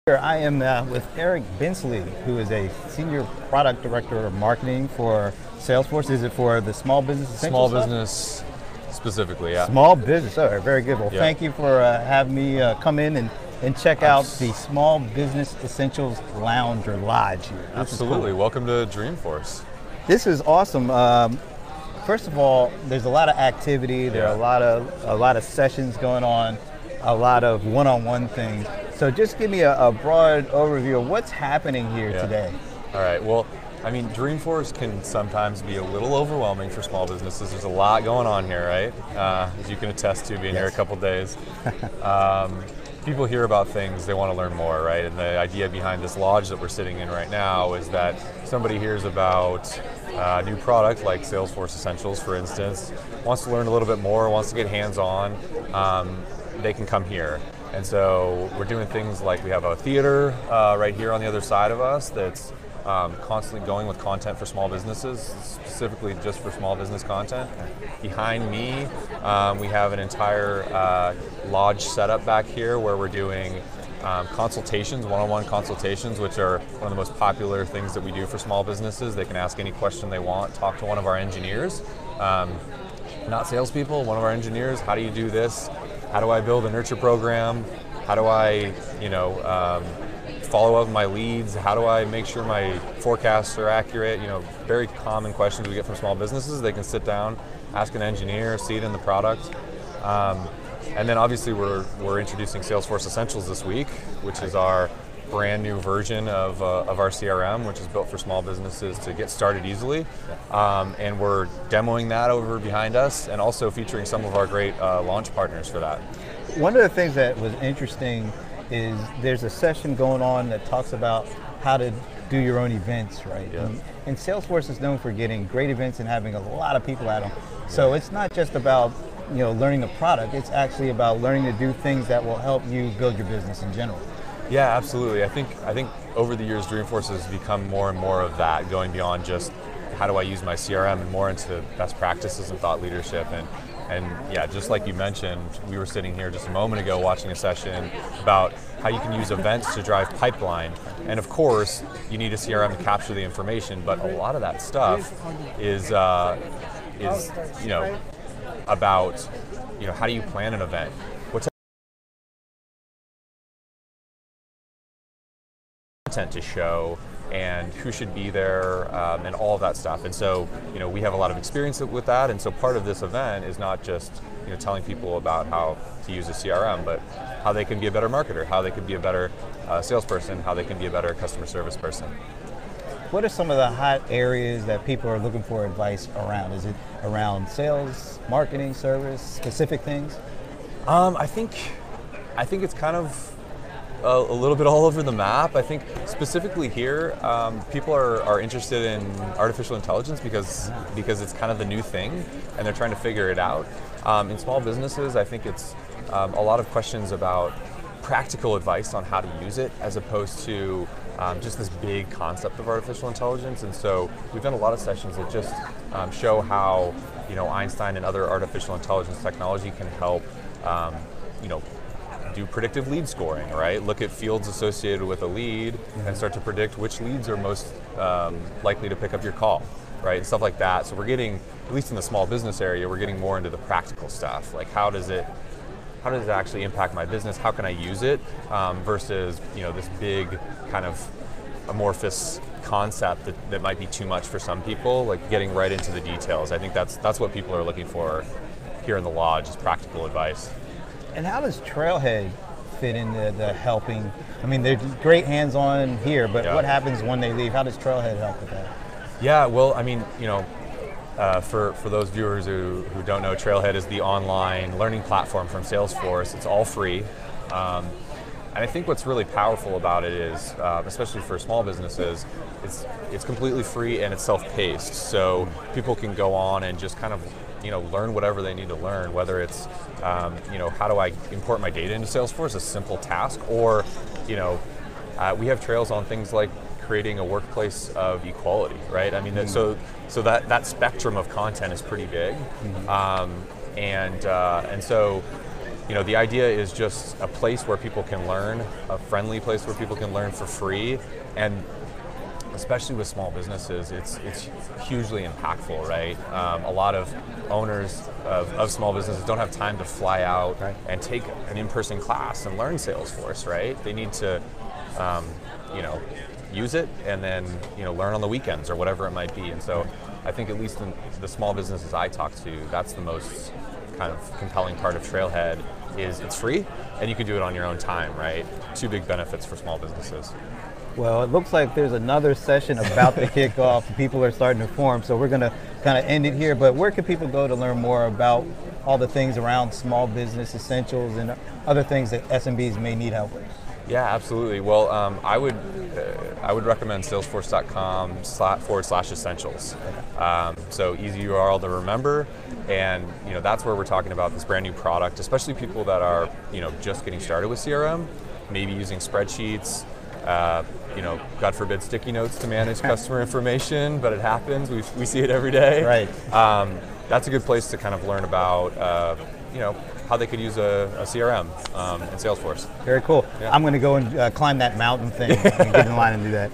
Here I am with Eric Bensley, who is a Senior Product Director of Marketing for Salesforce. Is it for the Small Business Essentials? Small business specifically, yeah. Small business, all right, very good. Well, Yeah. thank you for having me come in and check out the Small Business Essentials Lounge or Lodge here. This is Absolutely. cool. Welcome to Dreamforce. This is awesome. First of all, there's a lot of activity. There are a lot of sessions going on, a lot of one-on-one things. So just give me a broad overview of what's happening here today. All right. Well, I mean, Dreamforce can sometimes be a little overwhelming for small businesses. There's a lot going on here, right? As you can attest to being here a couple days. People hear about things, they want to learn more, right? And the idea behind this lodge that we're sitting in right now is that somebody hears about a new product like Salesforce Essentials, for instance, wants to learn a little bit more, wants to get hands-on, they can come here. And so we're doing things like we have a theater right here on the other side of us that's constantly going with content for small businesses, specifically just for small business content. Behind me, we have an entire lodge setup back here where we're doing consultations, one-on-one consultations, which are one of the most popular things that we do for small businesses. They can ask any question they want, talk to one of our engineers, not salespeople, one of our engineers. How do you do this? How do I build a nurture program? How do I, follow up my leads? How do I make sure my forecasts are accurate? Very common questions we get from small businesses. They can sit down, ask an engineer, see it in the product. And then obviously we're introducing Salesforce Essentials this week, which is our brand new version of our CRM, which is built for small businesses to get started easily. And we're demoing that over behind us and also featuring some of our great launch partners for that. One of the things that was interesting is there's a session going on that talks about how to do your own events, right? Yeah. And Salesforce is known for getting great events and having a lot of people at them. So it's not just about learning a product, it's actually about learning to do things that will help you build your business in general. Yeah, absolutely. I think over the years, Dreamforce has become more and more of that, going beyond just how do I use my CRM and more into best practices and thought leadership. And yeah, just like you mentioned, we were sitting here just a moment ago watching a session about how you can use events to drive pipeline. And of course, you need a CRM to capture the information, but a lot of that stuff is about how do you plan an event? What content to show and who should be there and all of that stuff. And so, we have a lot of experience with that. And so part of this event is not just, telling people about how to use a CRM, but how they can be a better marketer, how they can be a better salesperson, how they can be a better customer service person. What are some of the hot areas that people are looking for advice around? Is it around sales, marketing, service, specific things? I think it's kind of a little bit all over the map. I think specifically here, people are interested in artificial intelligence because it's kind of the new thing and they're trying to figure it out. In small businesses, I think it's a lot of questions about practical advice on how to use it as opposed to just this big concept of artificial intelligence. And so we've done a lot of sessions that just show how Einstein and other artificial intelligence technology can help do predictive lead scoring, right? Look at fields associated with a lead and start to predict which leads are most likely to pick up your call, right? And stuff like that. So we're getting, at least in the small business area, we're getting more into the practical stuff. Like how does it actually impact my business? How can I use it? Versus this big kind of amorphous concept that might be too much for some people, like getting right into the details. I think that's what people are looking for here in the lodge, is practical advice. And how does Trailhead fit into the helping? I mean, they're great hands-on here, but what happens when they leave? How does Trailhead help with that? Yeah, well, I mean, for those viewers who don't know, Trailhead is the online learning platform from Salesforce. It's all free. And I think what's really powerful about it is, especially for small businesses, it's completely free and it's self-paced. So people can go on and just kind of learn whatever they need to learn, whether it's how do I import my data into Salesforce, a simple task, or we have trails on things like creating a workplace of equality, right? I mean, so that spectrum of content is pretty big, and so the idea is just a place where people can learn, a friendly place where people can learn for free, and especially with small businesses, it's hugely impactful, right? A lot of owners of small businesses don't have time to fly out and take an in-person class and learn Salesforce, right? They need to, use it and then learn on the weekends or whatever it might be. And so I think at least in the small businesses I talk to, that's the most kind of compelling part of Trailhead is it's free and you can do it on your own time, right? Two big benefits for small businesses. Well, it looks like there's another session about to kick off. People are starting to form, so we're going to kind of end it here. But where can people go to learn more about all the things around small business essentials and other things that SMBs may need help with? Yeah, absolutely. Well, I would recommend salesforce.com/essentials. So easy URL to remember, and that's where we're talking about this brand new product, especially people that are just getting started with CRM, maybe using spreadsheets. God forbid sticky notes to manage customer information, but it happens. We see it every day. Right. That's a good place to kind of learn about how they could use a CRM in Salesforce. Very cool. Yeah. I'm going to go and climb that mountain thing and get in line and do that.